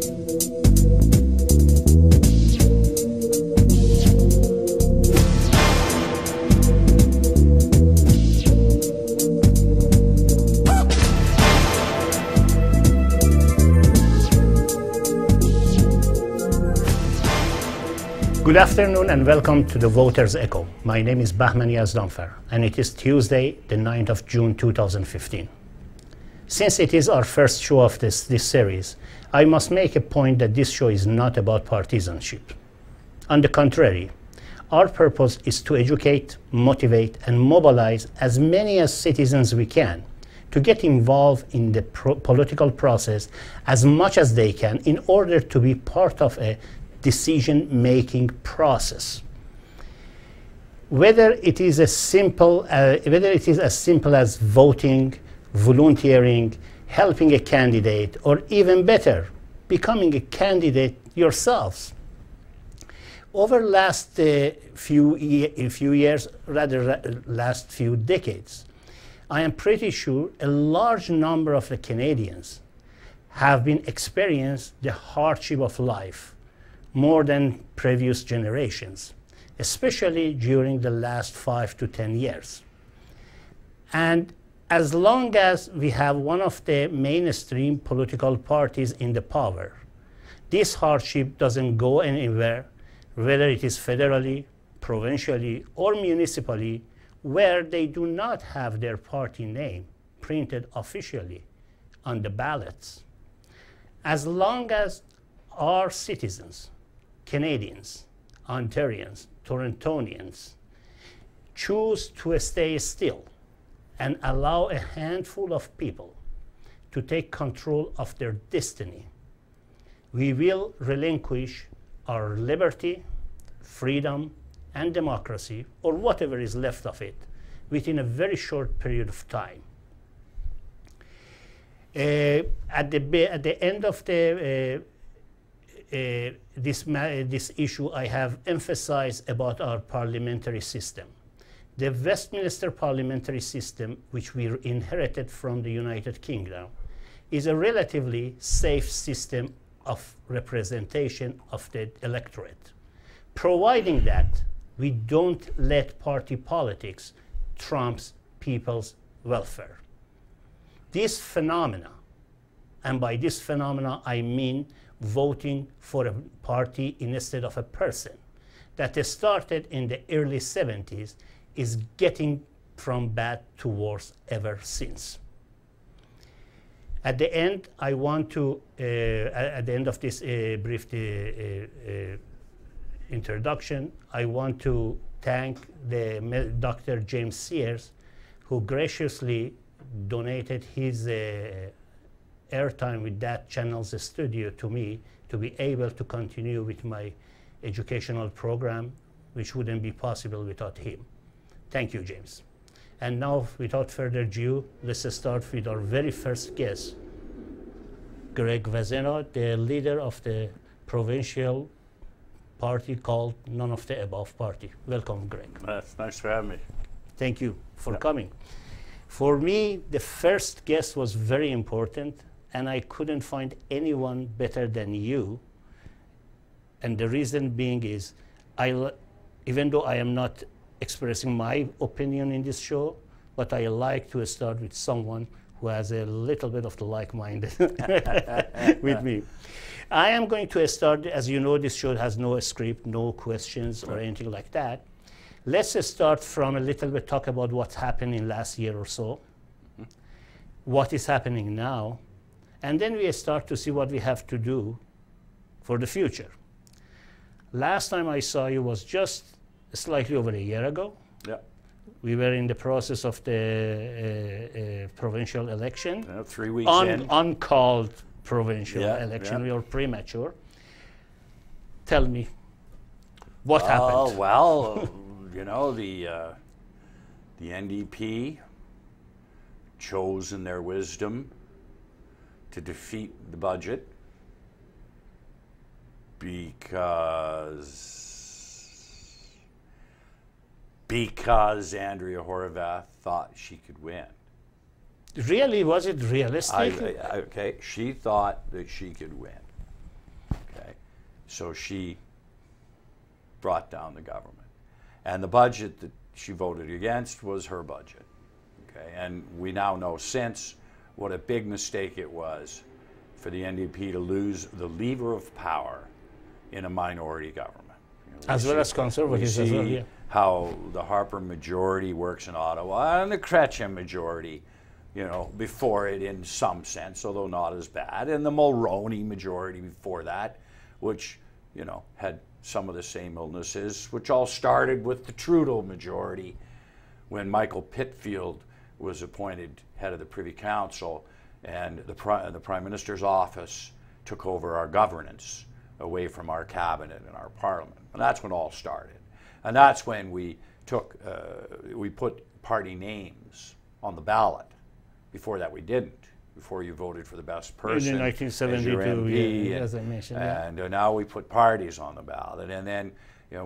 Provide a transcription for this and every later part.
Good afternoon and welcome to the Voters Echo. My name is Bahman Yazdamfer and it is Tuesday, the 9th of June 2015. Since it is our first show of this series, I must make a point that this show is not about partisanship. On the contrary, our purpose is to educate, motivate, and mobilize as many as citizens we can to get involved in the political process as much as they can in order to be part of a decision-making process. Whether it is as simple as voting, volunteering, helping a candidate, or even better, becoming a candidate yourselves. Over last few years, rather last few decades, I am pretty sure a large number of the Canadians have been experienced the hardship of life more than previous generations, especially during the last 5 to 10 years. And as long as we have one of the mainstream political parties in the power, this hardship doesn't go anywhere, whether it is federally, provincially, or municipally, where they do not have their party name printed officially on the ballots. As long as our citizens, Canadians, Ontarians, Torontonians choose to stay still and allow a handful of people to take control of their destiny, we will relinquish our liberty, freedom, and democracy, or whatever is left of it, within a very short period of time. At the end of this issue, I have emphasized about our parliamentary system. The Westminster parliamentary system, which we inherited from the United Kingdom, is a relatively safe system of representation of the electorate, providing that we don't let party politics trump people's welfare. This phenomena, and by this phenomena I mean voting for a party instead of a person, that started in the early 70s, is getting from bad to worse ever since. At the end, I want to, at the end of this brief introduction, I want to thank Dr. James Sears, who graciously donated his airtime with that channel's studio to me to be able to continue with my educational program, which wouldn't be possible without him. Thank you, James. And now, without further ado, let's start with our very first guest, Greg Vezina, the leader of the provincial party called None of the Above Party. Welcome, Greg. Thanks for having me. Thank you for coming. For me, the first guest was very important, and I couldn't find anyone better than you. And the reason being is, even though I am not expressing my opinion in this show, but I like to start with someone who has a little bit of the like-minded with me. I am going to start, as you know, this show has no script, no questions or anything like that. Let's start from a little bit, talk about what's happened in last year or so, what is happening now, and then we start to see what we have to do for the future. Last time I saw you was just slightly over a year ago. Yeah. We were in the process of the provincial election. 3 weeks in. Uncalled provincial election. We were premature. Tell me, what happened? Oh, well, you know, the NDP chose in their wisdom to defeat the budget because Andrea Horwath thought she could win. Really, was it realistic? Okay, she thought that she could win. So she brought down the government. And the budget that she voted against was her budget. Okay? And we now know since what a big mistake it was for the NDP to lose the lever of power in a minority government. As well as conservatives as well, yeah. How the Harper majority works in Ottawa and the Chrétien majority, before it in some sense, although not as bad, and the Mulroney majority before that, which, had some of the same illnesses, which all started with the Trudeau majority when Michael Pitfield was appointed head of the Privy Council and the Prime Minister's office took over our governance away from our cabinet and our parliament. And that's when it all started. And that's when we put party names on the ballot. Before that we didn't. Before you voted for the best person in 1972, as your MP, yeah, as I mentioned. Yeah. And now we put parties on the ballot. And then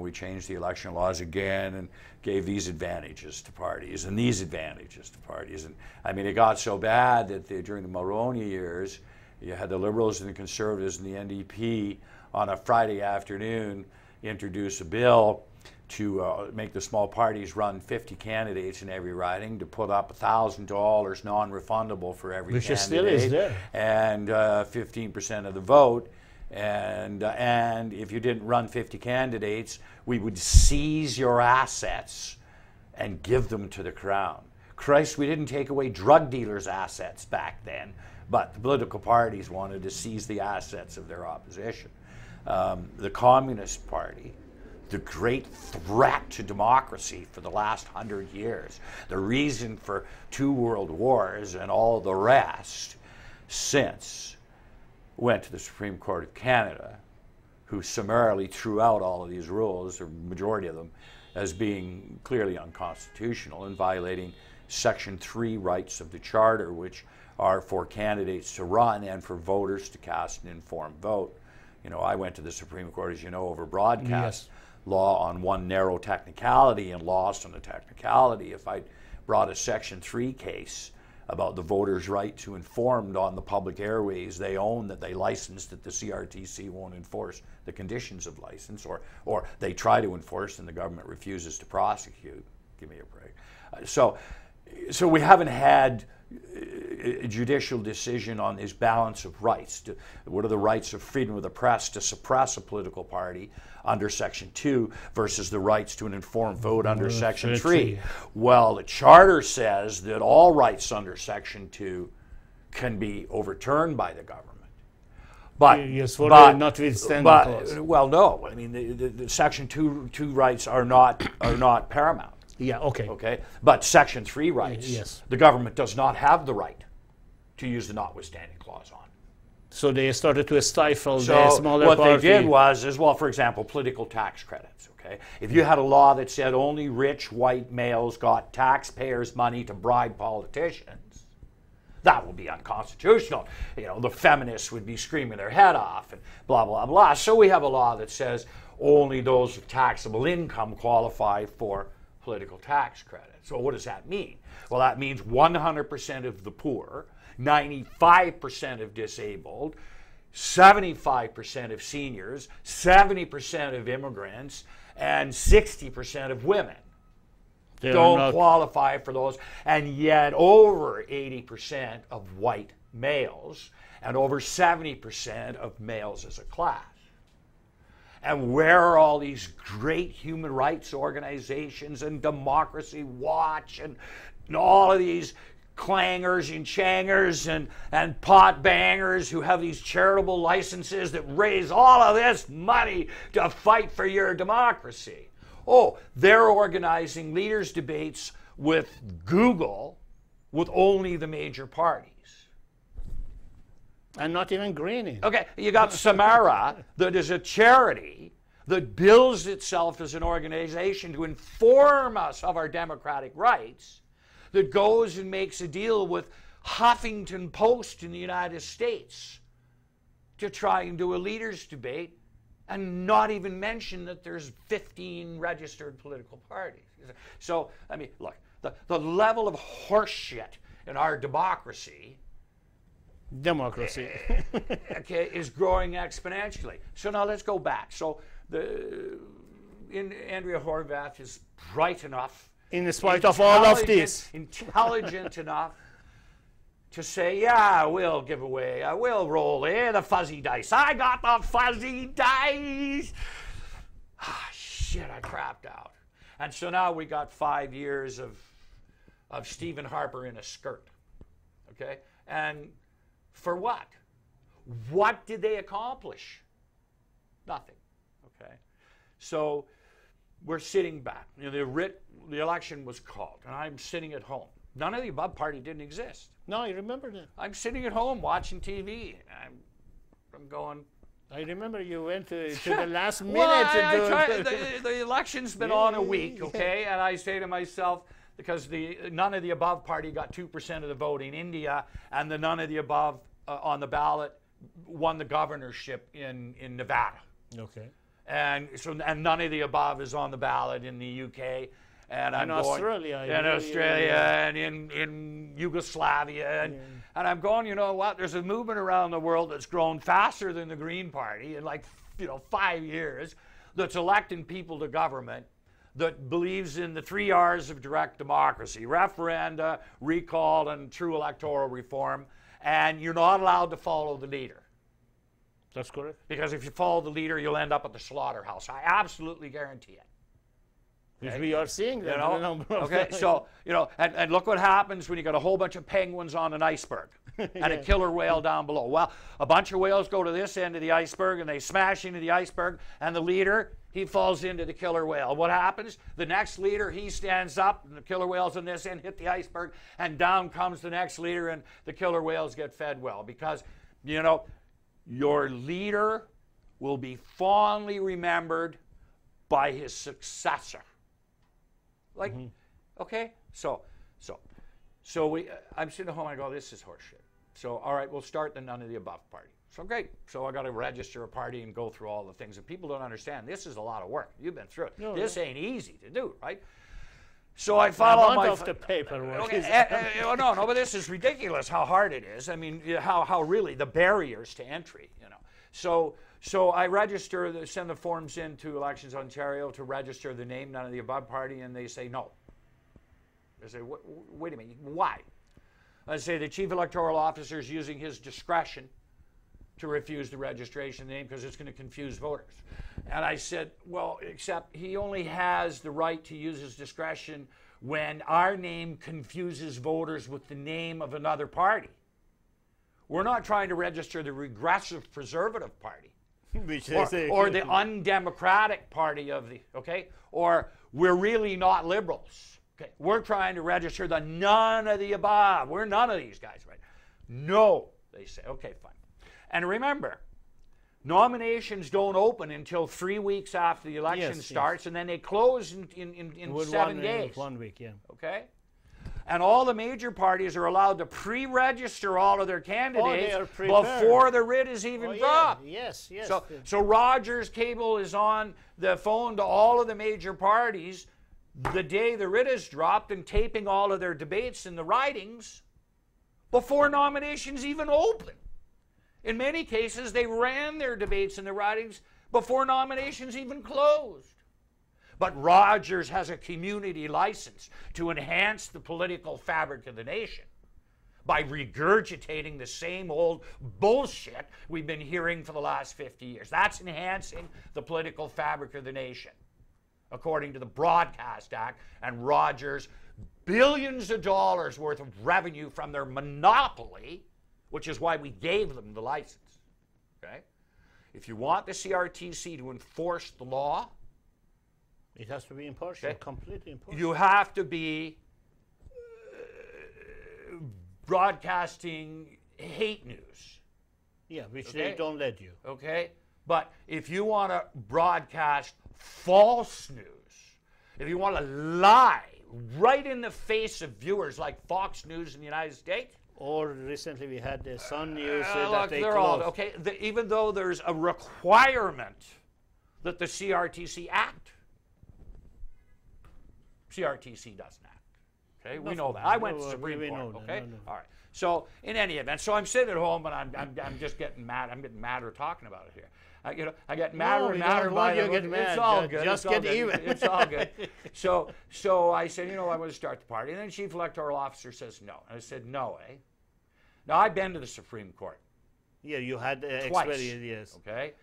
we changed the election laws again and gave these advantages to parties and these advantages to parties. And I mean, it got so bad that during the Mulroney years, you had the Liberals and the Conservatives and the NDP on a Friday afternoon introduce a bill to make the small parties run 50 candidates in every riding, to put up $1,000 non-refundable for every Which candidate, still is there, and 15% of the vote. And if you didn't run 50 candidates, we would seize your assets and give them to the Crown. Christ, we didn't take away drug dealers' assets back then, but the political parties wanted to seize the assets of their opposition. The Communist Party, the great threat to democracy for the last 100 years, the reason for 2 world wars and all the rest, since went to the Supreme Court of Canada, who summarily threw out all of these rules, or majority of them, as being clearly unconstitutional and violating Section 3 rights of the Charter, which are for candidates to run and for voters to cast an informed vote. I went to the Supreme Court, as you know, over broadcast law on one narrow technicality and lost on the technicality. If I brought a Section 3 case about the voters' right to informed on the public airways they own, that they licensed, that the CRTC won't enforce the conditions of license, or they try to enforce and the government refuses to prosecute. Give me a break. So we haven't had a judicial decision on this balance of rights. What are the rights of freedom of the press to suppress a political party under Section 2 versus the rights to an informed vote under Section 3? Well, the Charter says that all rights under Section 2 can be overturned by the government. But, notwithstanding clause. Well, no. I mean, the Section 2 rights are not paramount. Yeah, okay. Okay, but Section 3 rights, yes, the government does not have the right to use the notwithstanding clause on. So they started to stifle the smaller what party. They did was, for example, political tax credits. Okay, if you had a law that said only rich white males got taxpayers' money to bribe politicians, that would be unconstitutional. The feminists would be screaming their head off and blah, blah, blah. So we have a law that says only those with taxable income qualify for political tax credit. So what does that mean? Well, that means 100% of the poor, 95% of disabled, 75% of seniors, 70% of immigrants, and 60% of women don't qualify for those. And yet over 80% of white males and over 70% of males as a class. And where are all these great human rights organizations and Democracy Watch and all of these clangers and changers and pot bangers who have these charitable licenses that raise all of this money to fight for your democracy? Oh, they're organizing leaders' debates with Google with only the major parties. And not even Greenie. Okay, you got Samara, that is a charity that bills itself as an organization to inform us of our democratic rights, that goes and makes a deal with Huffington Post in the United States to try and do a leaders' debate and not even mention that there's 15 registered political parties. So, I mean, look, the level of horseshit in our democracy Democracy. Okay, is growing exponentially. So now let's go back. So Andrea Horwath is bright enough, in spite of all of this, intelligent enough to say, yeah, we'll give away, we'll roll in the fuzzy dice. I got the fuzzy dice. Ah, shit, I crapped out. And so now we got 5 years of Stephen Harper in a skirt. Okay? And for what? What did they accomplish? Nothing. Okay? So we're sitting back. You know, the election was called, and I'm sitting at home. None of the above party didn't exist. No, I remember that. I'm sitting at home watching TV. I'm going. I remember you went to the last minute. Well, the election's been on a week, okay? And I say to myself, because none of the above party got 2% of the vote in India, and the none of the above on the ballot won the governorship in Nevada. Okay. And none of the above is on the ballot in the UK. And I'm going Australia, in Australia and in Yugoslavia, and I'm going. You know what? There's a movement around the world that's grown faster than the Green Party in 5 years, that's electing people to government, that believes in the 3 R's of direct democracy: referenda, recall, and true electoral reform. And you're not allowed to follow the leader. That's correct. Because if you follow the leader, you'll end up at the slaughterhouse. I absolutely guarantee it. Okay. We are seeing that. Okay, so, and look what happens when you got a whole bunch of penguins on an iceberg and a killer whale down below. Well, a bunch of whales go to this end of the iceberg and they smash into the iceberg, and the leader, he falls into the killer whale. What happens? The next leader, he stands up, and the killer whales on this end hit the iceberg, and down comes the next leader, and the killer whales get fed well. Because, your leader will be fondly remembered by his successor. Okay, so I'm sitting at home and I go, this is horseshit. So, all right, we'll start the none of the above party. So great. So I got to register a party and go through all the things. And people don't understand. This is a lot of work. You've been through it. This ain't easy to do, right? So I follow my of the paperwork. Okay, no, but this is ridiculous how hard it is. I mean, how really the barriers to entry, So I register, send the forms in to Elections Ontario to register the name, none of the above party, and they say no. They say, wait a minute, why? I say the chief electoral officer is using his discretion to refuse the registration name because it's going to confuse voters. And I said, well, except he only has the right to use his discretion when our name confuses voters with the name of another party. We're not trying to register the regressive preservative party. Or the undemocratic party of the, okay? Or we're really not liberals. Okay? We're trying to register the none of the above. We're none of these guys, right? No, they say. Okay, fine. And remember, nominations don't open until 3 weeks after the election starts, and then they close in 7 days. 1 week, yeah. Okay? And all the major parties are allowed to pre-register all of their candidates before the writ is even dropped. Yes. So Rogers Cable is on the phone to all of the major parties the day the writ is dropped and taping all of their debates and the ridings before nominations even open. In many cases, they ran their debates and their ridings before nominations even closed. But Rogers has a community license to enhance the political fabric of the nation by regurgitating the same old bullshit we've been hearing for the last 50 years. That's enhancing the political fabric of the nation, according to the Broadcast Act and Rogers' billions of dollars worth of revenue from their monopoly, which is why we gave them the license. Okay? If you want the CRTC to enforce the law, it has to be impartial, completely impartial. You have to be broadcasting hate news. Yeah, which they don't let you. Okay? But if you want to broadcast false news, if you want to lie right in the face of viewers like Fox News in the United States, or recently we had the Sun News look, that they they're closed. all, okay, even though there's a requirement that the CRTC act, CRTC doesn't act. Okay, we know that. I went to the Supreme Court. Okay, all right. So in any event, so I'm sitting at home and I'm just getting mad. I'm getting madder talking about it here. I get madder and madder by the get mad. It's all good. Just get even. It's all good. So I said, I want to start the party. And then the chief electoral officer says no. And I said, no, eh? Now I've been to the Supreme Court. Yeah, you had twice. experience, yes. Okay,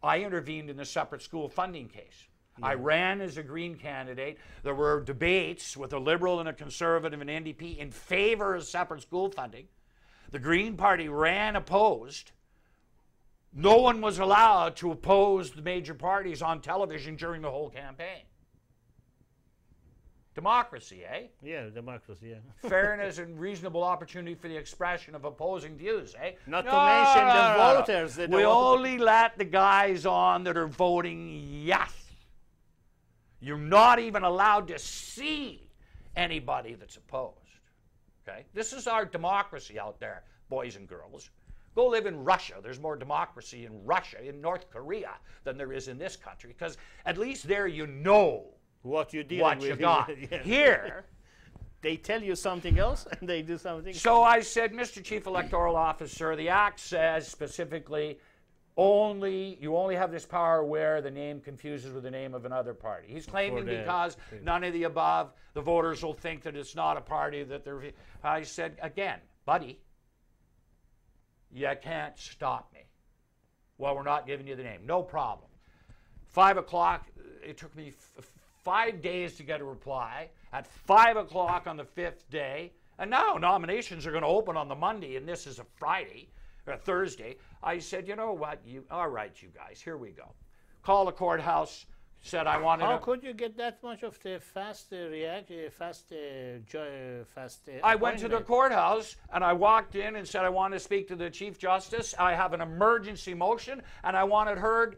I intervened in the separate school funding case. Yeah. I ran as a Green candidate. There were debates with a Liberal and a Conservative and NDP in favor of separate school funding. The Green Party ran opposed. No one was allowed to oppose the major parties on television during the whole campaign. Democracy, eh? Yeah, democracy, yeah. Fairness and reasonable opportunity for the expression of opposing views, eh? Not to mention the voters. We only let the guys on that are voting yes. You're not even allowed to see anybody that's opposed. Okay? This is our democracy out there, boys and girls. Go live in Russia. There's more democracy in Russia, in North Korea, than there is in this country, because at least there you know what you got. Yeah. Here, they tell you something else and they do something. So I said, Mr. Chief Electoral Officer, the Act says specifically you only have this power where the name confuses with the name of another party. He's claiming because none of the above, the voters will think that it's not a party that they're... I said, again, buddy, you can't stop me. Well, we're not giving you the name. No problem. 5 o'clock, it took me 5 days to get a reply. At 5 o'clock on the 5th day, and now nominations are going to open on the Monday, and this is a Friday, or a Thursday. I said, you know what, all right, you guys, here we go. Call the courthouse, said I wanted How could you get that much of the fast reaction, fast I went to the courthouse, and I walked in and said I want to speak to the Chief Justice. I have an emergency motion, and I want it heard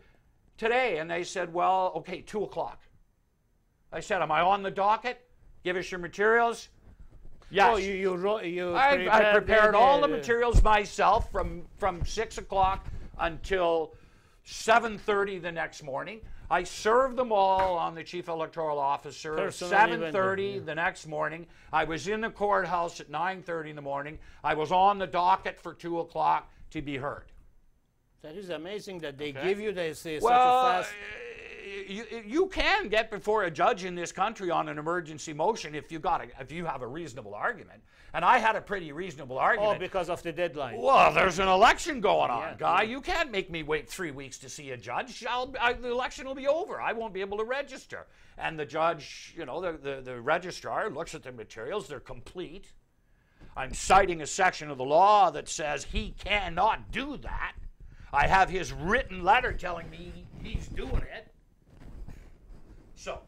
today. And they said, well, okay, 2 o'clock. I said, am I on the docket? Give us your materials. Yes. Oh, I prepared all the materials myself from 6 o'clock until 7:30 the next morning. I served them all on the Chief Electoral Officer at 7:30 the next morning. I was in the courthouse at 9:30 in the morning. I was on the docket for 2 o'clock to be heard. That is amazing that they give you this such a fast... You can get before a judge in this country on an emergency motion if you have a reasonable argument. And I had a pretty reasonable argument. Oh, because of the deadline. Well, there's an election going on, Guy. You can't make me wait 3 weeks to see a judge. The election will be over. I won't be able to register. And the judge, the registrar looks at the materials. They're complete. I'm citing a section of the law that says he cannot do that. I have his written letter telling me he's doing it. So,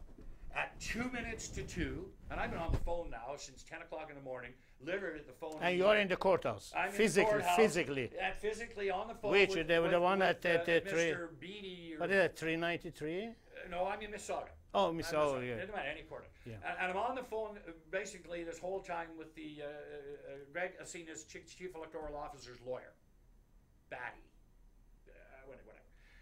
at 2 minutes to 2, and I've been on the phone now since 10 o'clock in the morning, literally at the phone. And you're in the courthouse? I'm physically, in the courthouse, physically? Physically on the phone. Which? The one at Mr. Beatty. What is that, 393? No, I'm in Mississauga. Oh, Mississauga, yeah. It doesn't matter, any court. Yeah. And I'm on the phone basically this whole time with the Greg Asina's Chief Electoral Officer's lawyer, Batty. Whatever.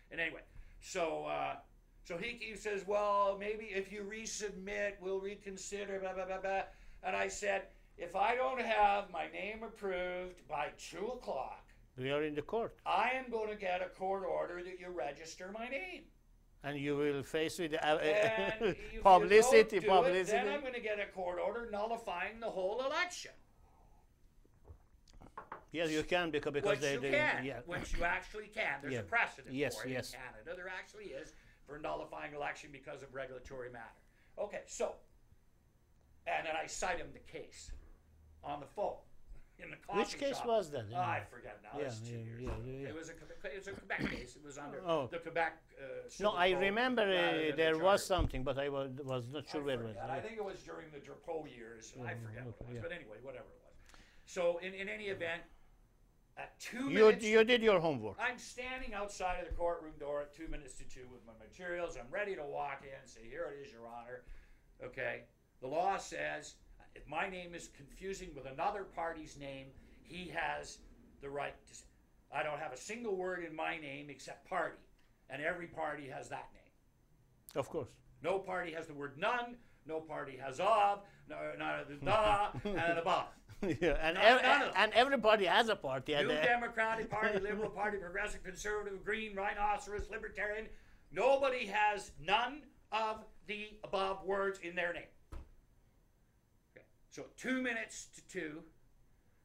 And anyway, so he says, well, maybe if you resubmit, we'll reconsider, blah, blah, blah, blah. And I said, if I don't have my name approved by 2 o'clock, we are in the court. I am going to get a court order that you register my name. And you will face with publicity. Then I'm going to get a court order nullifying the whole election. Yes, you can because which you actually can. There's a precedent for it in Canada. There actually is for nullifying election because of regulatory matter. Okay, so, and then I cite him the case on the phone in the coffee shop. Which case was that? I forget now. It's 2 years ago. It was a Quebec case. It was under the Quebec. No, I remember there was something, but I was not sure where it was. I think it was during the Drapeau years. I forget what it was, but anyway, whatever it was. So in any event, at 2 minutes... You did your homework. I'm standing outside of the courtroom door at 2 minutes to 2 with my materials. I'm ready to walk in and say, here it is, Your Honor. Okay. The law says if my name is confusing with another party's name, he has the right to... I don't have a single word in my name except party. And every party has that name. Of course. No party has the word none. no party has of, no, not the and above. Yeah, and, and everybody has a party. New Democratic Party, Liberal Party, Progressive, Conservative, Green, Rhinoceros, Libertarian. Nobody has none of the above words in their name. Okay. So 2 minutes to 2,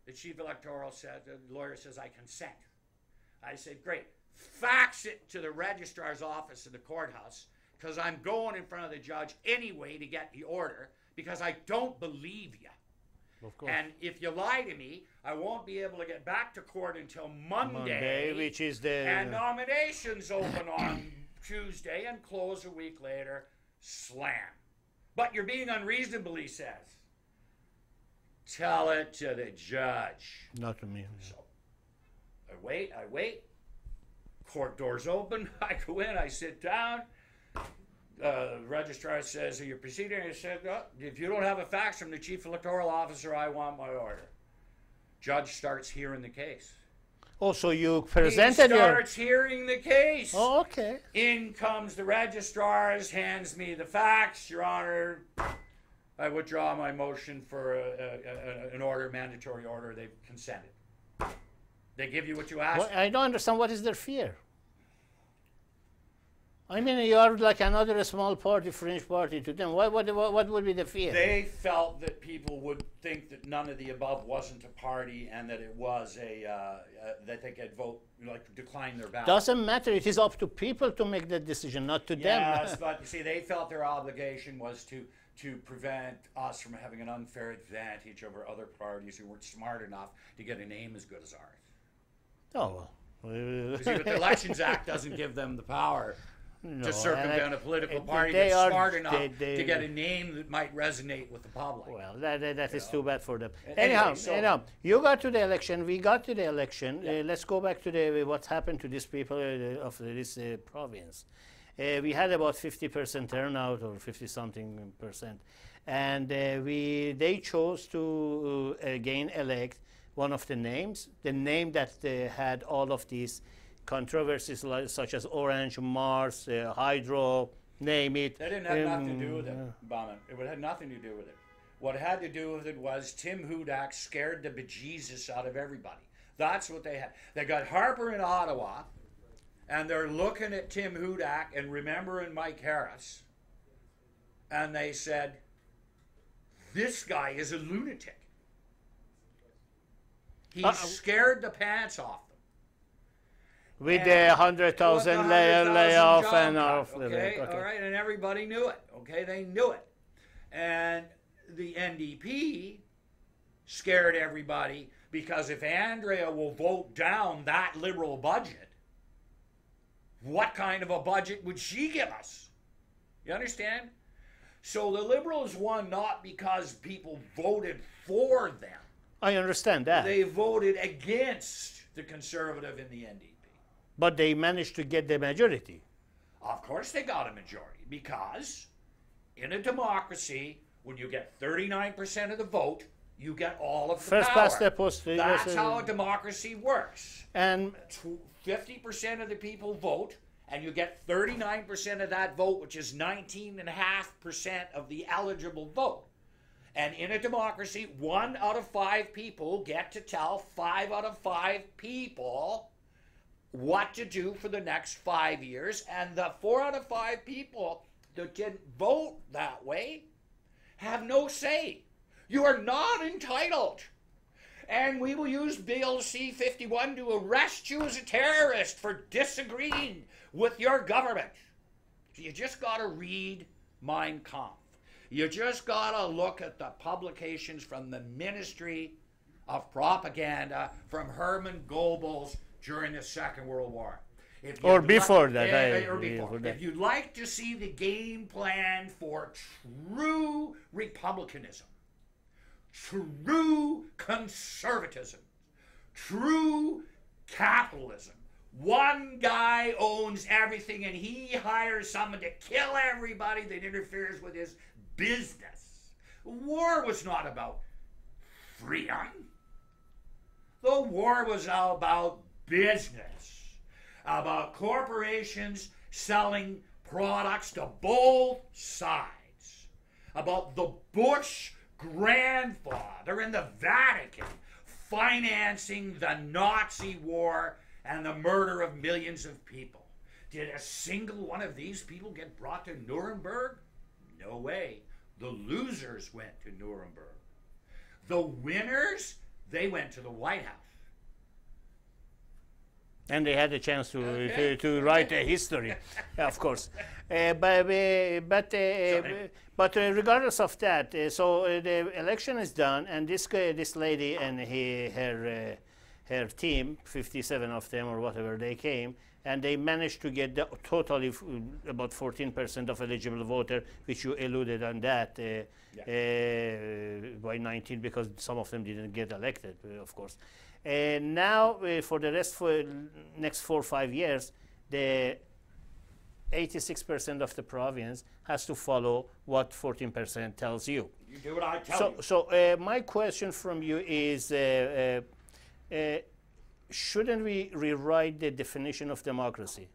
the chief electoral said, the lawyer says, I consent. I said, great. Fax it to the registrar's office in the courthouse, because I'm going in front of the judge anyway to get the order, because I don't believe you. Of course. And if you lie to me, I won't be able to get back to court until Monday, which is the... And nominations open on Tuesday and close a week later. Slam. But you're being unreasonable, he says. Tell it to the judge. Not to me. So I wait. Court doors open. I go in, I sit down. The registrar says, are you proceeding? I said, oh, if you don't have a fax from the chief electoral officer, I want my order. Judge starts hearing the case. Oh, so you presented He starts hearing the case. Oh, okay. In comes the registrar, hands me the fax. Your Honor, I withdraw my motion for an order, mandatory order. They've consented. They give you what you asked. Well, I don't understand. What is their fear? I mean, you are like another small party, fringe party to them. What would be the fear? They felt that people would think that none of the above wasn't a party, and that it was that they could vote, like decline their ballot. Doesn't matter. It is up to people to make that decision, not to them. Yes, but you see, they felt their obligation was to prevent us from having an unfair advantage over other parties who weren't smart enough to get a name as good as ours. Oh, well. See, but the Elections Act doesn't give them the power to circumvent a political party they that's are smart enough they to get a name that might resonate with the public. Well, that is too bad for them. Anyway, Anyhow, you got to the election. We got to the election. Yeah. Let's go back to what's happened to these people of this province. We had about 50% turnout, or 50-something percent, and they chose to again elect one of the names, the name that had all of these controversies such as Orange, Mars, Hydro, name it. That didn't have nothing to do with it, Bauman. It had nothing to do with it. What had to do with it was Tim Hudak scared the bejesus out of everybody. That's what they had. They got Harper in Ottawa, and they're looking at Tim Hudak and remembering Mike Harris, and they said, this guy is a lunatic. He scared the pants off. With the 100,000 layoff and off. Okay, all right, and everybody knew it. Okay, they knew it. And the NDP scared everybody because if Andrea will vote down that Liberal budget, what kind of a budget would she give us? You understand? So the Liberals won not because people voted for them. I understand that. They voted against the Conservative in the NDP. But they managed to get the majority. Of course they got a majority, because in a democracy, when you get 39% of the vote, you get all of the First power. past the post. That's how a democracy works. And 50% of the people vote, and you get 39% of that vote, which is 19.5% of the eligible vote. And in a democracy, 1 out of 5 people get to tell 5 out of 5 people what to do for the next 5 years, and the 4 out of 5 people that didn't vote that way have no say. You are not entitled. And we will use Bill C-51 to arrest you as a terrorist for disagreeing with your government. So you just got to read Mein Kampf. You just got to look at the publications from the Ministry of Propaganda from Hermann Goebbels during the Second World War. Or before that. If you'd like to see the game plan for true republicanism, true conservatism, true capitalism, one guy owns everything and he hires someone to kill everybody that interferes with his business. War was not about freedom. The war was all about business, about corporations selling products to both sides. about the Bush grandfather in the Vatican financing the Nazi war and the murder of millions of people. Did a single one of these people get brought to Nuremberg? No way. The losers went to Nuremberg. The winners, they went to the White House. And they had a chance to write a history, of course. But regardless of that, so the election is done, and this lady and her team, 57 of them or whatever, they came, and they managed to get totally about 14% of eligible voter, which you alluded on that by 19, because some of them didn't get elected, of course. And now, for the next 4 or 5 years, the 86% of the province has to follow what 14% tells you. You do what I tell you. So my question from you is, shouldn't we rewrite the definition of democracy?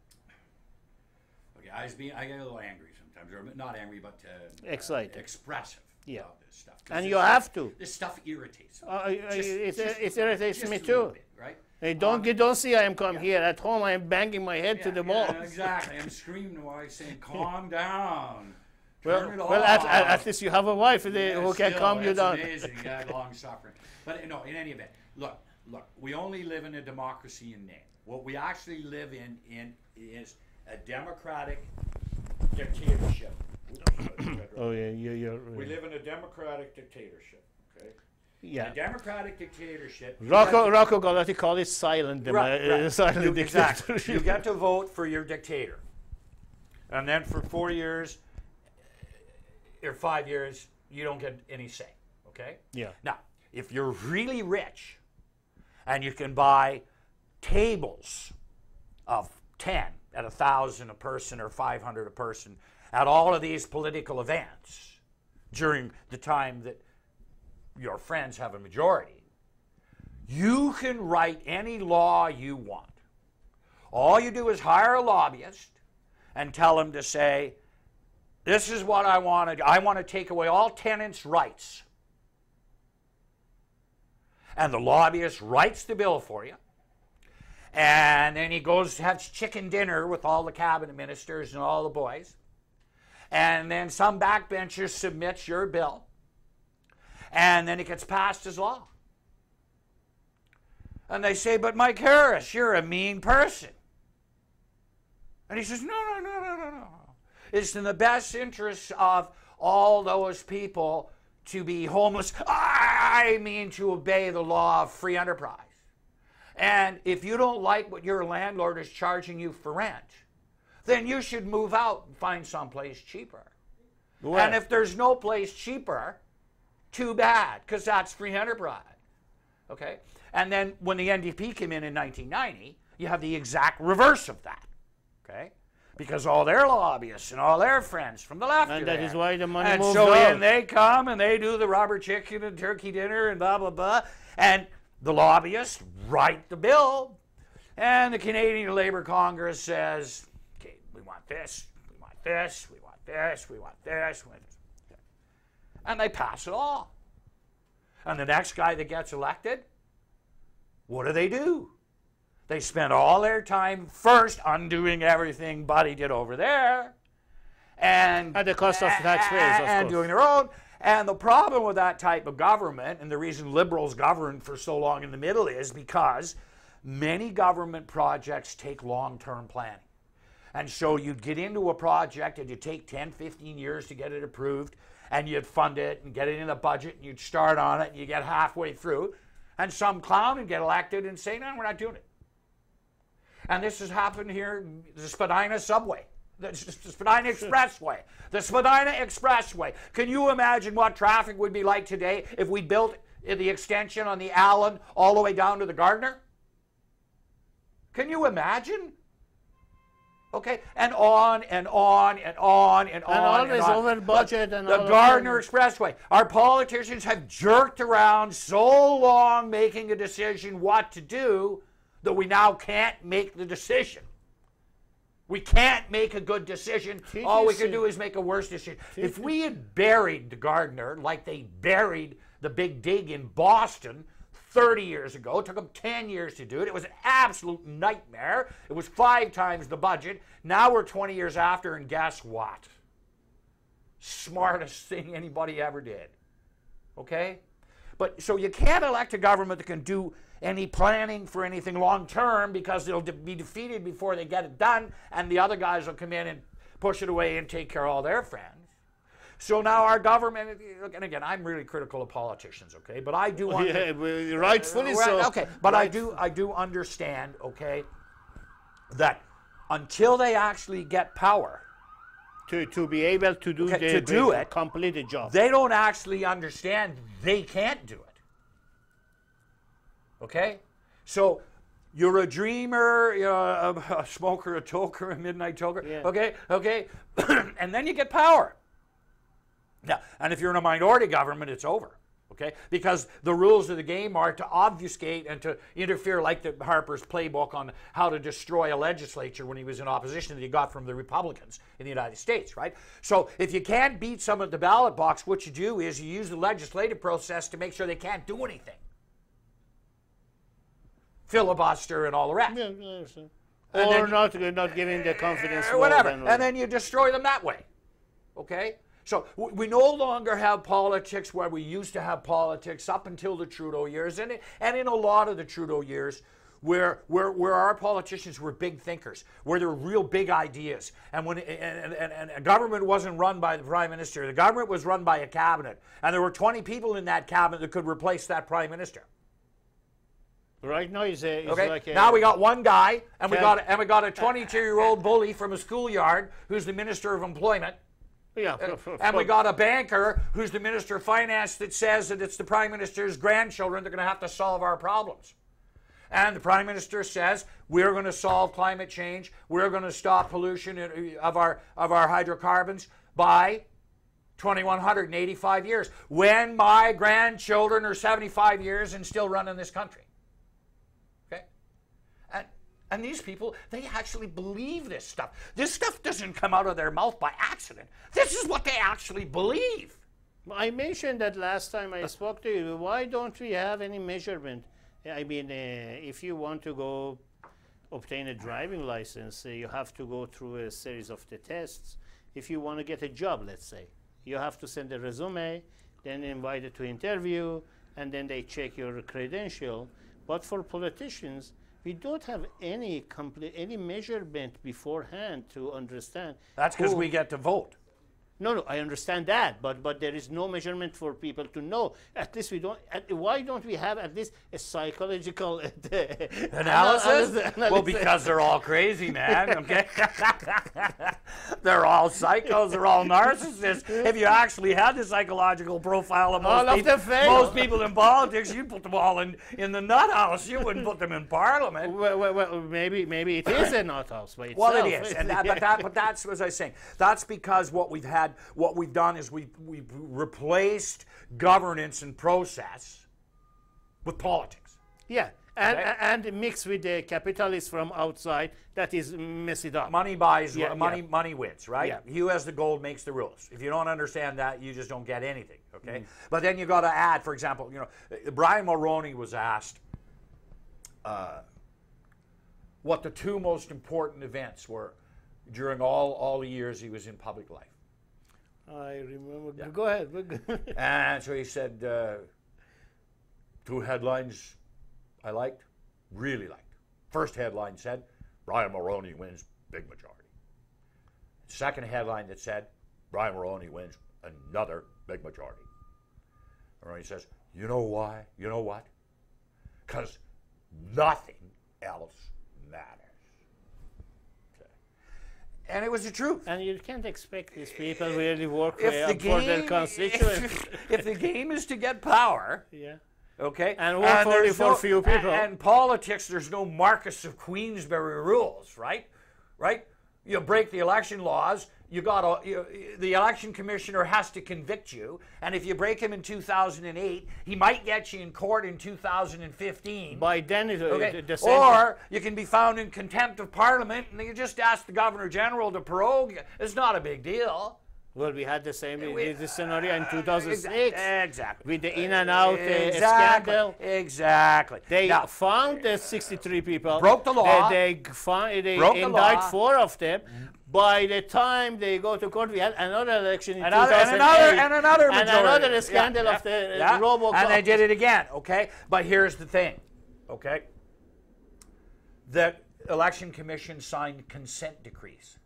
Okay, I get a little angry sometimes, or not angry, but excited, expressive. Yeah. About this stuff. And you have to. This stuff irritates me. It irritates me too. Bit, right? Hey, don't see I am here. At home, I am banging my head to the wall. Exactly. I'm screaming while I'm saying, calm down. Well, at least you have a wife who can calm you down. Amazing. Yeah, long suffering. But no, in any event, look, we only live in a democracy in name. What we actually live in is a democratic dictatorship. Oh yeah, you're. We live in a democratic dictatorship. Okay. Yeah. A democratic dictatorship. Rocco Galati called it silent, silent dictatorship. Exactly. You get to vote for your dictator, and then for 4 years or 5 years, you don't get any say. Okay. Yeah. Now, if you're really rich, and you can buy tables of 10 at 1,000 a person or 500 a person at all of these political events during the time that your friends have a majority, you can write any law you want. All you do is hire a lobbyist and tell him to say, this is what I want to do. I want to take away all tenants' rights. And the lobbyist writes the bill for you. And then he goes to have chicken dinner with all the cabinet ministers and all the boys. And then some backbencher submits your bill. And then it gets passed as law. And they say, but Mike Harris, you're a mean person. And he says, no. It's in the best interest of all those people to be homeless. I mean to obey the law of free enterprise. And if you don't like what your landlord is charging you for rent, then you should move out and find someplace cheaper. Well, and if there's no place cheaper, too bad, because that's free enterprise. Okay? And then when the NDP came in 1990, you have the exact reverse of that. Okay? Because all their lobbyists and all their friends from the left and are that there. is why the money and moves so out. in they come and they do the rubber chicken and turkey dinner and blah, blah, blah. And the lobbyists write the bill. And the Canadian Labour Congress says, okay, we want this, we want this, we want this, we want this, we want this. Okay. And they pass it all. And the next guy that gets elected, what do? They spend all their time first undoing everything Buddy did over there. And at the cost of the taxpayers, of course. And doing their own. And the problem with that type of government, and the reason liberals governed for so long in the middle, is because many government projects take long-term planning. And so you'd get into a project and you'd take 10, 15 years to get it approved, and you'd fund it and get it in the budget, and you'd start on it, and you get halfway through, and some clown would get elected and say, no, we're not doing it. And this has happened here, the Spadina subway, the Spadina Expressway, the Spadina Expressway. Can you imagine what traffic would be like today if we built the extension on the Allen all the way down to the Gardner? Can you imagine? Okay, and on and on and on and on. And always over budget and the Gardner Expressway. Our politicians have jerked around so long making a decision what to do that we now can't make the decision. We can't make a good decision. All we can do is make a worse decision. If we had buried the Gardner like they buried the big dig in Boston 30 years ago, it took them 10 years to do it. It was an absolute nightmare. It was 5 times the budget. Now we're 20 years after, and guess what? Smartest thing anybody ever did. Okay? But so you can't elect a government that can do any planning for anything long term, because they'll be defeated before they get it done, and the other guys will come in and push it away and take care of all their friends. So now our government, and again, I'm really critical of politicians, okay, but I do want rightfully so. Okay, but I do understand, okay, that until they actually get power to be able to do complete the job, they don't actually understand they can't do it. Okay? So you're a dreamer, you're a smoker, a toker, a midnight toker. Yeah. Okay? And then you get power. Now, and if you're in a minority government, it's over. Okay? Because the rules of the game are to obfuscate and to interfere, like the Harper's playbook on how to destroy a legislature when he was in opposition that he got from the Republicans in the United States, right? So if you can't beat someone at the ballot box, what you do is you use the legislative process to make sure they can't do anything. Filibuster and all the rest. Yeah, or not giving the confidence vote. Whatever. And then you destroy them that way. Okay? So we no longer have politics where we used to have politics up until the Trudeau years, and in a lot of the Trudeau years, where our politicians were big thinkers, where there were real big ideas, and when and a government wasn't run by the Prime Minister, the government was run by a cabinet, and there were 20 people in that cabinet that could replace that Prime Minister. Right now, it's okay. like now we got one guy, and we got a 22-year-old bully from a schoolyard who's the Minister of Employment. Yeah, and we got a banker who's the Minister of Finance that says that it's the Prime Minister's grandchildren that are going to have to solve our problems. And the Prime Minister says we're going to solve climate change, we're going to stop pollution of our hydrocarbons by 2185 years, when my grandchildren are 75 years and still running this country. And these people, they actually believe this stuff. This stuff doesn't come out of their mouth by accident. This is what they actually believe. I mentioned that last time I spoke to you. Why don't we have any measurement? I mean, if you want to go obtain a driving license, you have to go through a series of the tests. If you want to get a job, let's say, you have to send a resume, then invited to interview, and then they check your credential. But for politicians, we don't have any measurement beforehand to understand. That's because we get to vote. No, I understand that, but there is no measurement for people to know. At least we don't. Why don't we have at least a psychological analysis? Well, because they're all crazy, man. Okay, they're all psychos. They're all narcissists. If you actually had the psychological profile of most people in politics, you'd put them all in the nut house. You wouldn't put them in Parliament. Well, maybe it is a nut house by itself. Well, it is, but that's what I was saying. That's because what we've done is we've replaced governance and process with politics. Yeah, and mixed with the capitalists from outside that is mess it up. Money buys, money wins, right? Yeah. He who has the gold makes the rules. If you don't understand that, you just don't get anything, okay? But then you got to add, for example, Brian Mulroney was asked what the 2 most important events were during all the years he was in public life. I remember. Yeah. Go ahead. And so he said, 2 headlines I really liked. First headline said, Brian Mulroney wins big majority. Second headline that said, Brian Mulroney wins another big majority. And he says, you know why? You know what? Because nothing else matters. And it was the truth. And you can't expect these people really work for their constituents. If the game is to get power, okay, and work only for few people. And politics, there's no Marquess of Queensberry rules, right? you break the election laws, the election commissioner has to convict you, and if you break him in 2008, he might get you in court in 2015. By then, or you can be found in contempt of parliament, and you just ask the governor general to prorogue you. It's not a big deal. Well, we had the same scenario in 2006. Exactly. With the in and out scandal. Exactly. They found the 63 people. Broke the law. They indicted 4 of them. By the time they go to court, we had another election in 2008. And another scandal of the robocall. And they did it again, okay? But here's the thing, okay? The Election Commission signed consent decrees.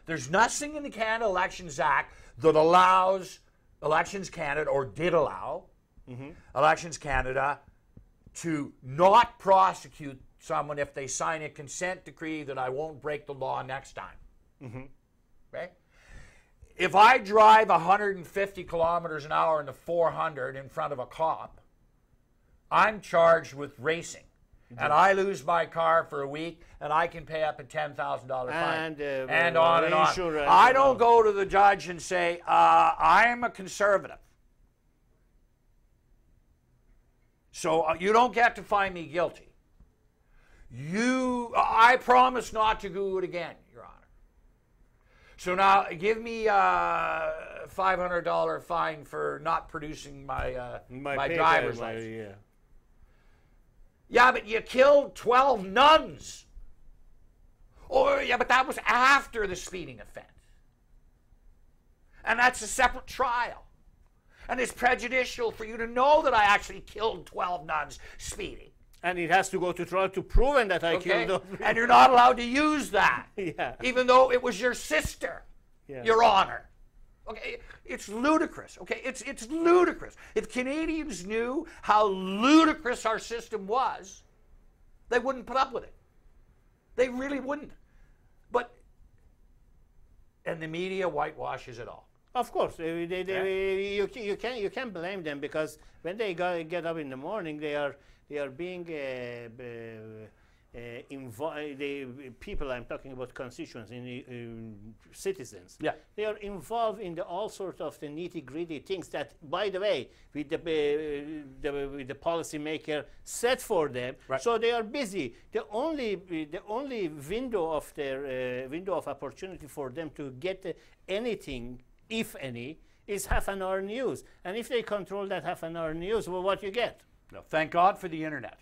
There's nothing in the Canada Elections Act that allows Elections Canada, or did allow, Elections Canada to not prosecute someone if they sign a consent decree that I won't break the law next time. Right? If I drive 150 kilometers an hour in the 400 in front of a cop, I'm charged with racing. And I lose my car for a week, and I can pay up a $10,000 fine. And on and on. I don't go to the judge and say, I am a conservative, so you don't get to find me guilty. I promise not to do it again, Your Honor. So now give me a $500 fine for not producing my driver's license. Yeah, but you killed 12 nuns. Oh, yeah, but that was after the speeding offense. And that's a separate trial. And it's prejudicial for you to know that I actually killed 12 nuns speeding. And it has to go to trial to prove that I killed them. And you're not allowed to use that. Even though it was your sister, Your Honor. Okay, it's ludicrous. Okay, it's ludicrous. If Canadians knew how ludicrous our system was, they wouldn't put up with it. They really wouldn't. And the media whitewashes it all. Of course, you can't blame them, because when they get up in the morning, they are being people, I'm talking about constituents, citizens. They are involved in all sorts of the nitty-gritty things that, by the way, with the policymaker set for them. So they are busy. The only window of opportunity for them to get anything, if any, is half-an-hour news. And if they control that half-an-hour news, well, what you get? No, thank God for the internet.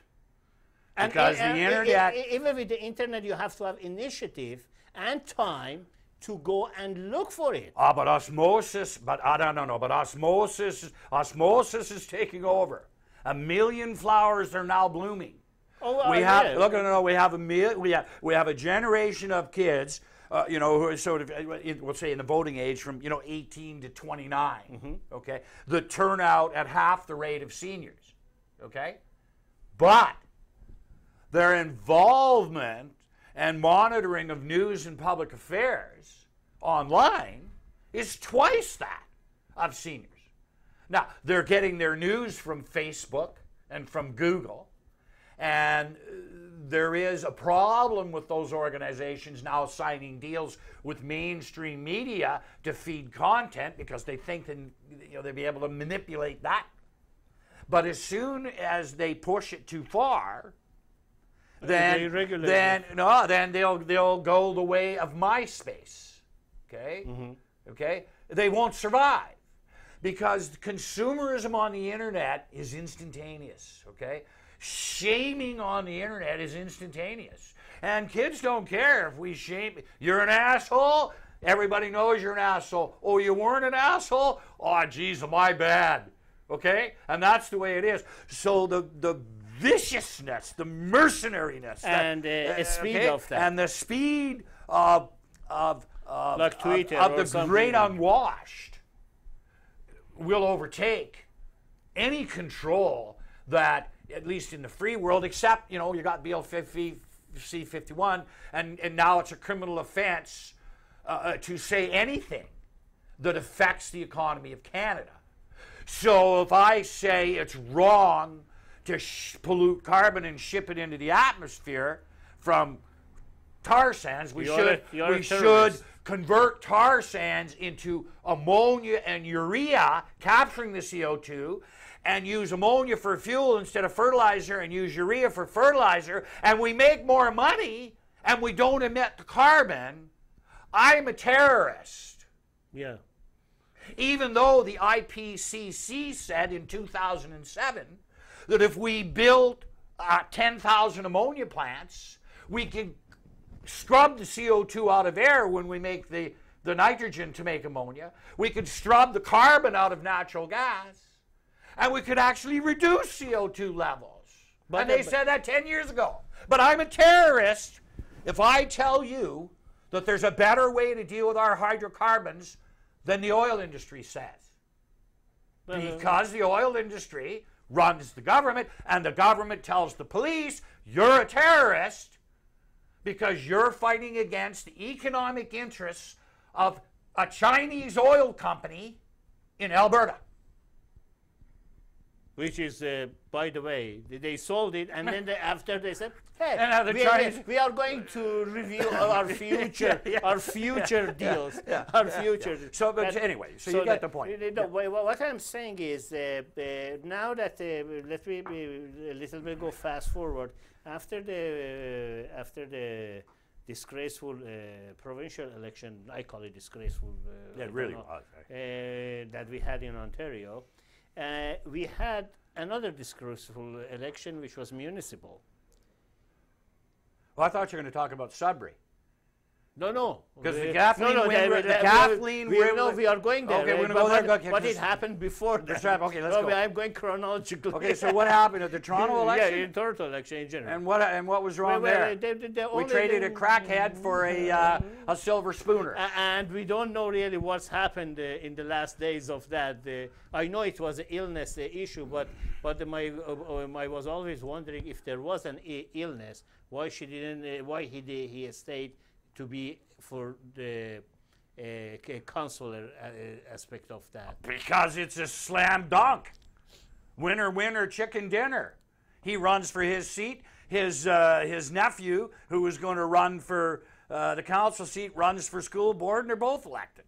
Because the internet... Even with the internet, you have to have initiative and time to go and look for it. But osmosis, osmosis is taking over. 1 million flowers are now blooming. We have a generation of kids, who are sort of, we'll say in the voting age from 18 to 29, okay, that turn out at half the rate of seniors, okay, but their involvement and monitoring of news and public affairs online is twice that of seniors. Now, they're getting their news from Facebook and from Google, and there is a problem with those organizations now signing deals with mainstream media to feed content, because they think that they'll be able to manipulate that. But as soon as they push it too far, then they'll go the way of MySpace. Okay? Okay? They won't survive, because consumerism on the internet is instantaneous. Okay? Shaming on the internet is instantaneous. And kids don't care if we shame. You're an asshole? Everybody knows you're an asshole. Oh, you weren't an asshole? Oh, geez, my bad. Okay? And that's the way it is. So the viciousness, the mercenariness, and the speed of that, and the speed of like Twitter of the great unwashed will overtake any control that, at least in the free world, except you got Bill C-51, and now it's a criminal offense to say anything that affects the economy of Canada. So if I say it's wrong to pollute carbon and ship it into the atmosphere from tar sands. We You're a should terrorist. convert tar sands into ammonia and urea, capturing the CO2, and use ammonia for fuel instead of fertilizer, and use urea for fertilizer, and we make more money and we don't emit the carbon. I'm a terrorist. Yeah. Even though the IPCC said in 2007 that if we built 10,000 ammonia plants, we could scrub the CO2 out of air when we make the nitrogen to make ammonia. We could scrub the carbon out of natural gas, and we could actually reduce CO2 levels. And they said that 10 years ago. But I'm a terrorist if I tell you that there's a better way to deal with our hydrocarbons than the oil industry says. Because the oil industry runs the government, and the government tells the police, you're a terrorist because you're fighting against the economic interests of a Chinese oil company in Alberta. Which is, by the way, they sold it, and then after they said, "Hey, we are going to review our future, our future deals, our future." So, but anyway, so you get the point. What I'm saying is, now that let me a little bit go fast forward after the disgraceful provincial election. I call it disgraceful. It really was. That we had in Ontario. We had another disgraceful election, which was municipal. Well, I thought you were going to talk about Sudbury. No. Because the Kathleen we are going there. Okay, we're going to go there. But it happened before that. That's right. Okay, let's go. I'm going chronologically. Okay, so what happened at the Toronto election? Yeah, in Toronto election in general. And what was wrong there? We traded a crackhead for a silver spooner. And we don't know really what's happened in the last days of that. I know it was an illness issue, but I was always wondering if there was an illness, why she didn't, why he stayed to be for the consular aspect of that. Because it's a slam dunk. Winner, winner, chicken dinner. He runs for his seat. His nephew, who was going to run for the council seat, runs for school board, and they're both elected.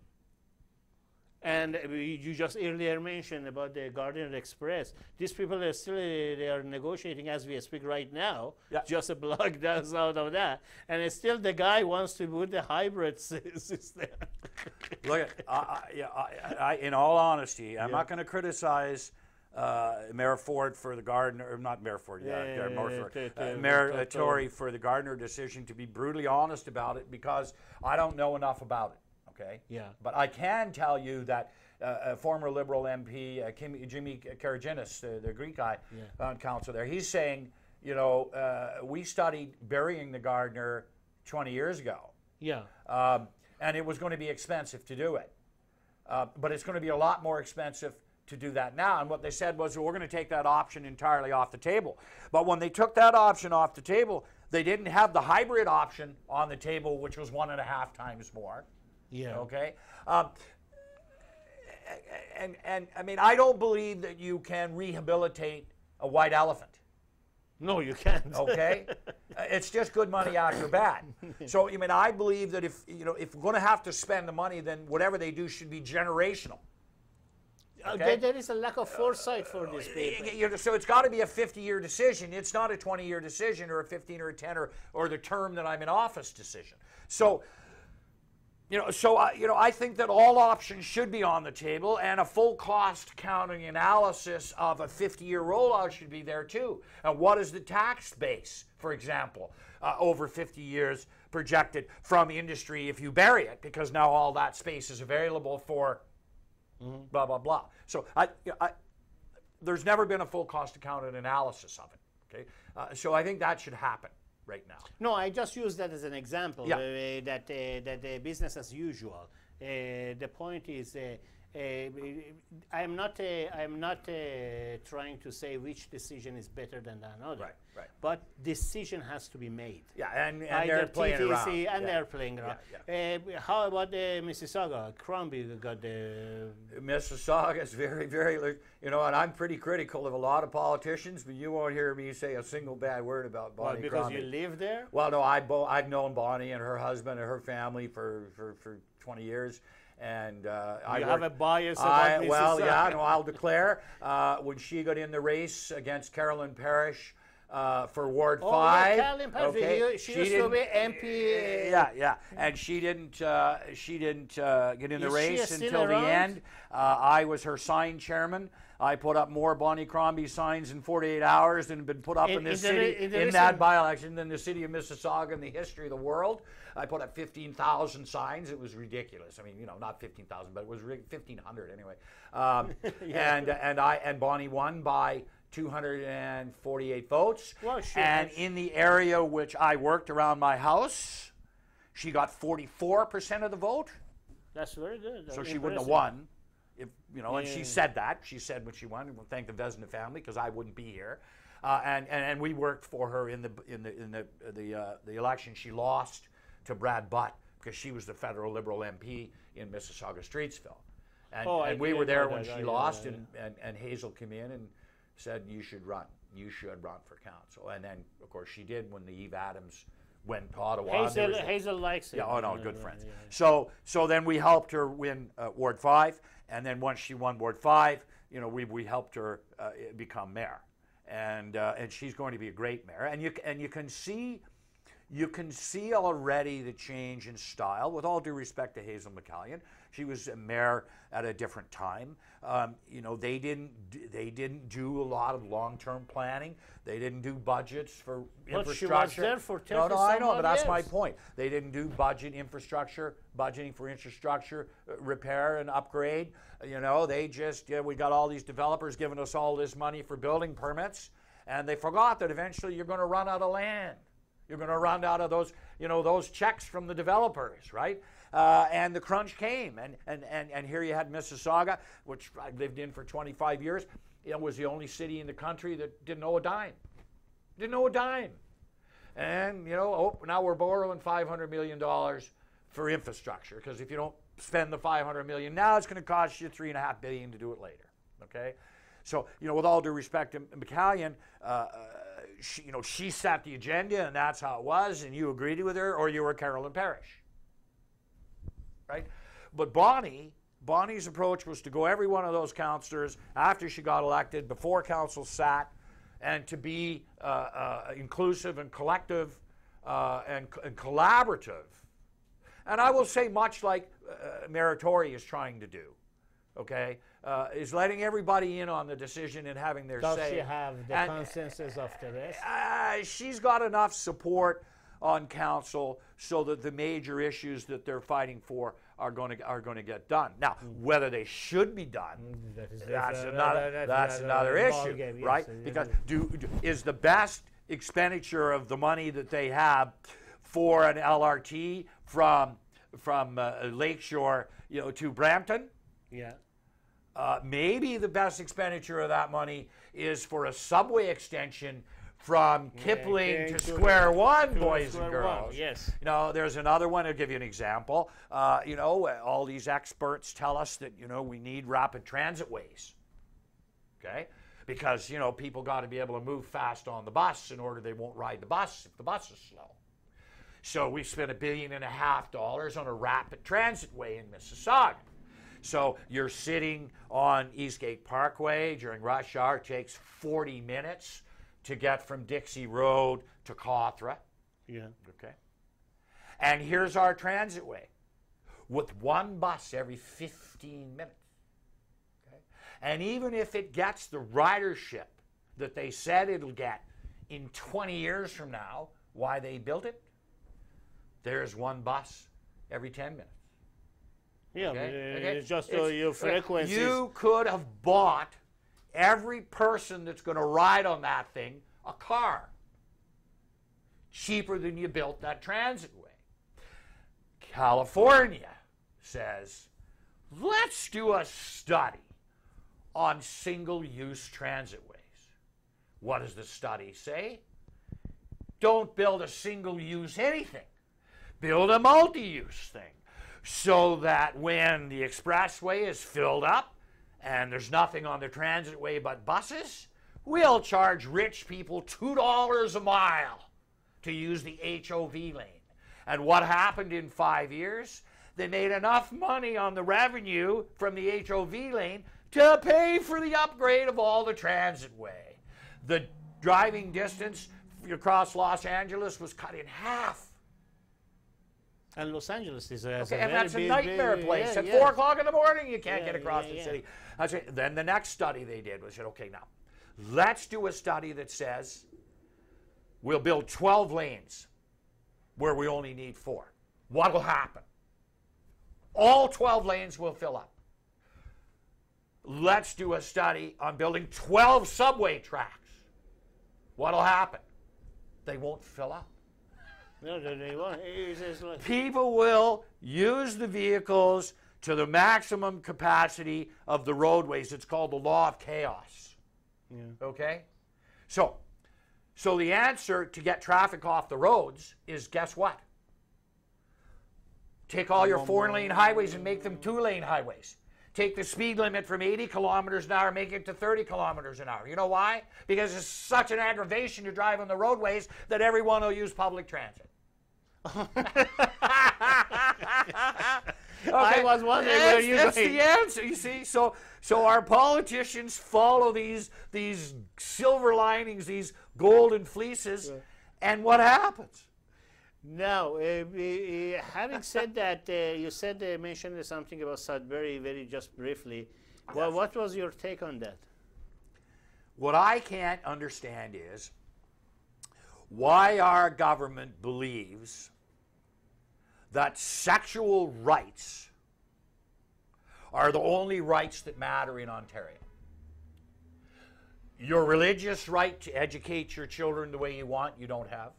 And you just earlier mentioned about the Guardian Express. These people are still they are negotiating as we speak right now. Yeah. Just a block down out of that, and it's still the guy wants to put the hybrid system. Look, in all honesty, I'm not going to criticize Mayor Ford for the Gardiner, or not Mayor Ford, Mayor Tory for the Gardiner decision. To be brutally honest about it, because I don't know enough about it. Okay. Yeah. But I can tell you that a former Liberal MP, Jimmy Karaginis, the Greek guy on council there, he's saying, we studied burying the Gardiner 20 years ago. Yeah. And it was going to be expensive to do it. But it's going to be a lot more expensive to do that now. And what they said was, we're going to take that option entirely off the table. But when they took that option off the table, they didn't have the hybrid option on the table, which was 1.5 times more. Yeah. Okay. And I mean, I don't believe that you can rehabilitate a white elephant. No, you can't. Okay. It's just good money after bad. So I mean, I believe that if we're going to have to spend the money, then whatever they do should be generational. Okay? There is a lack of foresight for this people. So it's got to be a 50-year decision. It's not a 20-year decision or a 15 or a 10 or the term that I'm in office decision. So. I think that all options should be on the table, and a full cost accounting analysis of a 50-year rollout should be there too. And what is the tax base, for example, over 50 years projected from industry if you bury it, because now all that space is available for blah, blah, blah. So there's never been a full cost accounting analysis of it. Okay, so I think that should happen right now. No, I just use that as an example. That business as usual. The point is, I'm not trying to say which decision is better than another. Right, right. But decision has to be made. Yeah, and Either they're playing TTC around. and Yeah. they're playing around. Yeah, How about Mississauga? Crombie got the. Mississauga is very, very, you know, and I'm pretty critical of a lot of politicians, but you won't hear me say a single bad word about Bonnie Because Crombie. you live there? Well, no, I've known Bonnie and her husband and her family for 20 years. And I have a bias about Mississauga. Well, yeah, no, I'll declare. When she got in the race against Carolyn Parrish for Ward 5. Yeah, Carolyn Parrish. Okay, She used to be MP. Yeah, and she didn't get in the race still until the around? end. I was her sign chairman. I put up more Bonnie Crombie signs in 48 hours than had been put up in this city in that by-election than the city of Mississauga in the history of the world. I put up 15,000 signs. It was ridiculous. I mean, you know, not 15,000, but it was 1,500 anyway. And Bonnie won by 248 votes. Well, she and has. in the area which I worked around my house, she got 44% of the vote. That's very good. So she wouldn't have won. If, you know, and she said that. She said when she won, and we'll thank the Vezina family because I wouldn't be here. And we worked for her in the election. She lost to Brad Butt because she was the federal Liberal MP in Mississauga Streetsville. And we were there when she lost, and Hazel came in and said, you should run. You should run for council. And then, of course, she did when the Eve Adams went to Ottawa. Hazel likes it. Yeah, oh no, good friends. So then we helped her win Ward 5, and then once she won Ward 5, you know, we helped her become mayor, and she's going to be a great mayor. And you can see already the change in style. With all due respect to Hazel McCallion, she was a mayor at a different time. You know, they didn't do a lot of long-term planning. They didn't do budgets for infrastructure. She was there for 30 No, I know, but that's years. my point. They didn't do budgeting for infrastructure repair and upgrade. You know, they just we got all these developers giving us all this money for building permits, and they forgot that eventually you're going to run out of land. You're going to run out of those, you know, those checks from the developers, right? And the crunch came, and here you had Mississauga, which I lived in for 25 years. It was the only city in the country that didn't owe a dime. Didn't owe a dime. And, you know, now we're borrowing $500 million for infrastructure, because if you don't spend the $500 million now, it's going to cost you $3.5 billion to do it later, okay? So, you know, with all due respect to McCallion, she set the agenda, and that's how it was, and you agreed with her, or you were Carolyn Parrish, right? But Bonnie's approach was to go every one of those councillors after she got elected, before council sat, and to be inclusive and collective and collaborative. And I will say, much like Meritori is trying to do. Okay, is letting everybody in on the decision and having their say. Does she have the consensus of the rest? She's got enough support on council so that the major issues that they're fighting for are going to get done. Now, whether they should be done, that's another issue, game, right? Yes, because is the best expenditure of the money that they have for an LRT from Lakeshore, you know, to Brampton? Yeah. Maybe the best expenditure of that money is for a subway extension from Kipling to Square One, boys and girls. Yes. You know, there's another one. I'll give you an example. You know, all these experts tell us that, you know, we need rapid transit ways. Okay? Because, you know, people got to be able to move fast on the bus in order they won't ride the bus if the bus is slow. So we spent $1.5 billion on a rapid transit way in Mississauga. So you're sitting on Eastgate Parkway during rush hour. It takes 40 minutes to get from Dixie Road to Cawthra. Yeah. Okay. And here's our transit way with one bus every 15 minutes. Okay. And even if it gets the ridership that they said it'll get in 20 years from now, why they built it, there's one bus every 10 minutes. Yeah, okay? It's just your frequencies. You could have bought every person that's going to ride on that thing a car. Cheaper than you built that transit way. California says, let's do a study on single-use transitways. What does the study say? Don't build a single-use anything. Build a multi-use thing so that when the expressway is filled up and there's nothing on the transitway but buses, we'll charge rich people $2 a mile to use the HOV lane. And what happened in 5 years? They made enough money on the revenue from the HOV lane to pay for the upgrade of all the transitway. The driving distance across Los Angeles was cut in half. And Los Angeles is and that's a nightmare place. At 4 o'clock in the morning, you can't get across the city. Then the next study they did was, okay, now, let's do a study that says we'll build 12 lanes where we only need 4. What will happen? All 12 lanes will fill up. Let's do a study on building 12 subway tracks. What will happen? They won't fill up. No, they won't. People will use the vehicles to the maximum capacity of the roadways. It's called the law of chaos. Yeah. Okay? So the answer to get traffic off the roads is, guess what? Take all your 4-lane highways and make them 2-lane highways. Take the speed limit from 80 kilometers an hour, make it to 30 kilometers an hour. You know why? Because it's such an aggravation to drive on the roadways that everyone will use public transit. Okay. I was wondering where you That's the answer, you see. So our politicians follow these silver linings, these golden fleeces, and what happens? Now, having said that, you mentioned something about Sudbury very just briefly. Well, what was your take on that? What I can't understand is why our government believes that sexual rights are the only rights that matter in Ontario. Your religious right to educate your children the way you want, you don't have.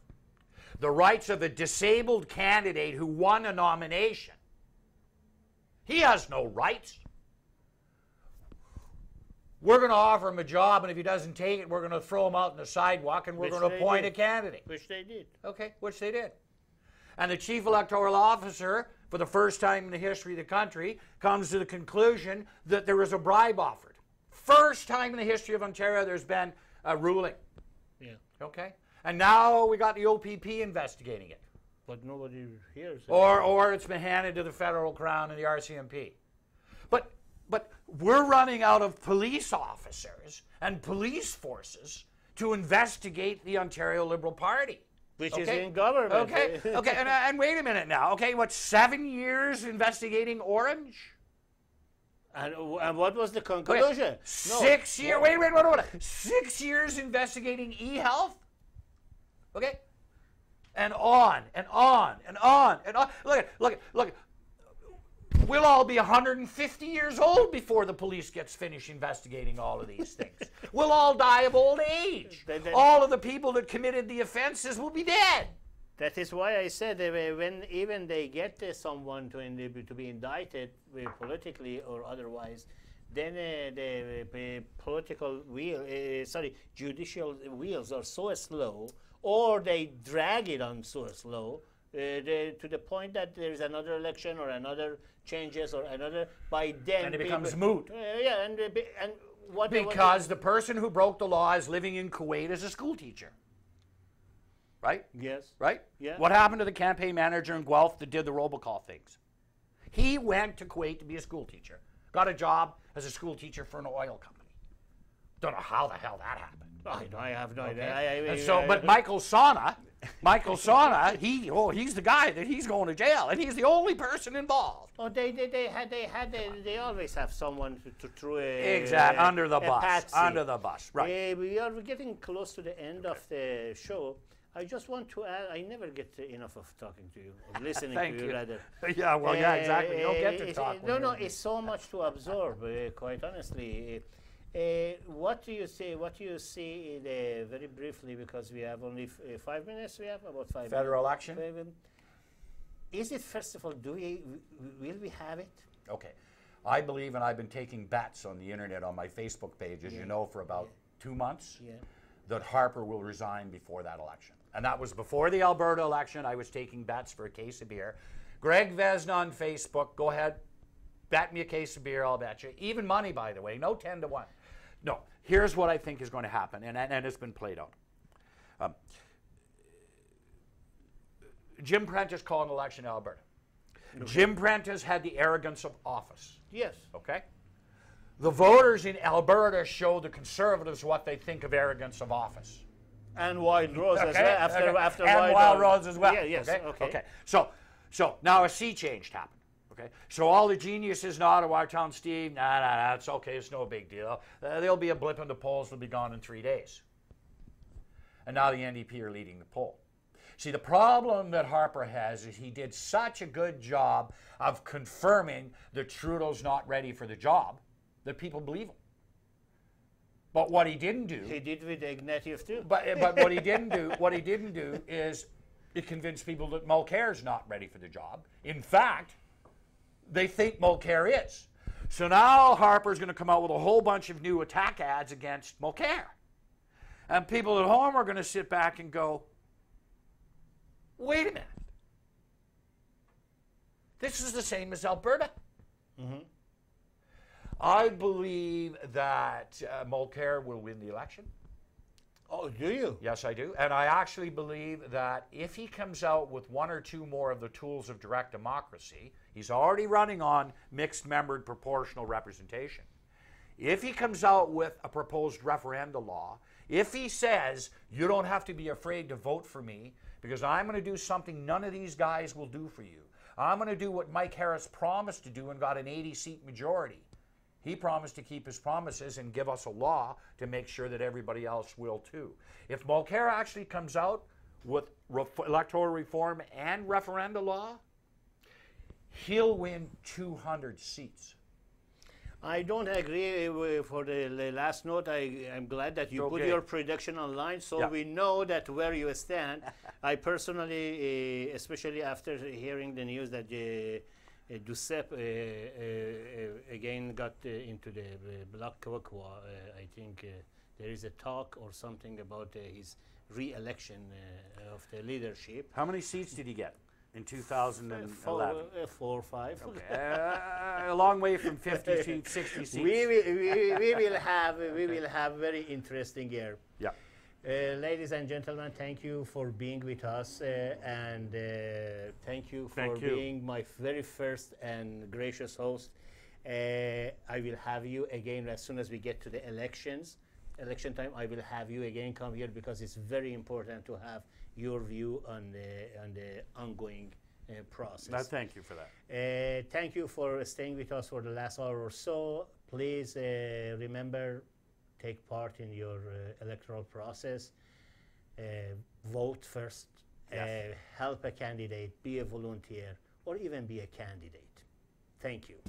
The rights of a disabled candidate who won a nomination, he has no rights. We're going to offer him a job, and if he doesn't take it, we're going to throw him out on the sidewalk, and we're going to appoint a candidate. Which they did. Okay, which they did. And the chief electoral officer, for the first time in the history of the country, comes to the conclusion that there was a bribe offered. First time in the history of Ontario there's been a ruling. Yeah. Okay? And now we got the OPP investigating it. But nobody hears it. Or it's been handed to the federal crown and the RCMP. But we're running out of police officers and police forces to investigate the Ontario Liberal Party. Which is in government. Okay, and wait a minute now. Okay, what, 7 years investigating Orange? And what was the conclusion? Okay. 6 years, wait. 6 years investigating e-health? Okay? And on, and on, and on, and on. Look. We'll all be 150 years old before the police gets finished investigating all of these things. We'll all die of old age. All of the people that committed the offenses will be dead. That is why I said when even they get someone to be indicted politically or otherwise, then the political judicial wheels are so slow, or they drag it on so slow, to the point that there is another election or another changes or another, by then and it becomes moot. Because the person who broke the law is living in Kuwait as a school teacher. Right? Yes. Right? Yeah. What happened to the campaign manager in Guelph that did the robocall things? He went to Kuwait to be a school teacher. Got a job as a school teacher for an oil company. Don't know how the hell that happened. I have no idea. But Michael Sauna, he's the guy that he's going to jail, and he's the only person involved. Oh, they always have someone to throw under the bus. Right. We are getting close to the end of the show. I just want to add, I never get enough of talking to you, or listening to you rather. Yeah, well, exactly. You don't get to talk. No, it's so much to absorb, quite honestly. What do you see? What do you see very briefly, because we have only 5 minutes? We have about 5 minutes. Federal election? Is it, first of all, will we have it? Okay. I believe, and I've been taking bets on the internet on my Facebook page, as you know, for about 2 months, that Harper will resign before that election. And that was before the Alberta election. I was taking bets for a case of beer. Greg Vezina on Facebook, go ahead, bet me a case of beer, I'll bet you. Even money, by the way, no 10 to 1. No, here's what I think is going to happen, and it's been played out. Jim Prentice called an election in Alberta. Jim Prentice had the arrogance of office. Yes. Okay? The voters in Alberta show the Conservatives what they think of arrogance of office. And Wild Rose as well. After and Wild Rose as well. Yeah, yes. Okay. So now a sea change happened. Okay. So all the geniuses in Ottawa are telling Steve, nah, it's okay, it's no big deal. There'll be a blip in the polls, they'll be gone in 3 days. And now the NDP are leading the poll. See, the problem that Harper has is he did such a good job of confirming that Trudeau's not ready for the job that people believe him. But what he didn't do... He did with Ignatieff too. But what he didn't do is it convinced people that Mulcair's not ready for the job. In fact, they think Mulcair is. So now Harper's going to come out with a whole bunch of new attack ads against Mulcair. And people at home are going to sit back and go, wait a minute. This is the same as Alberta. I believe that Mulcair will win the election. Oh, do you? Yes, I do. And I actually believe that if he comes out with 1 or 2 more of the tools of direct democracy, he's already running on mixed-membered proportional representation. If he comes out with a proposed referenda law, if he says, you don't have to be afraid to vote for me because I'm going to do something none of these guys will do for you. I'm going to do what Mike Harris promised to do and got an 80-seat majority. He promised to keep his promises and give us a law to make sure that everybody else will too. If Mulcair actually comes out with electoral reform and referenda law, he'll win 200 seats. I don't agree for the last note. I'm glad that you put your prediction online so we know that where you stand. I personally, especially after hearing the news that Duceppe again got into the Bloc Québécois, I think there is a talk or something about his re-election of the leadership. How many seats did he get in 2011? 4 or 5. Okay. A long way from 50 to 60 seats. We will have very interesting year. Yeah. Ladies and gentlemen, thank you for being with us, and thank you for being my very first and gracious host. I will have you again as soon as we get to the election time. I will have you again come here because it's very important to have your view on the ongoing process. Thank you for that. Thank you for staying with us for the last hour or so. Please remember, take part in your electoral process. Vote first. Yes. Help a candidate. Be a volunteer, or even be a candidate. Thank you.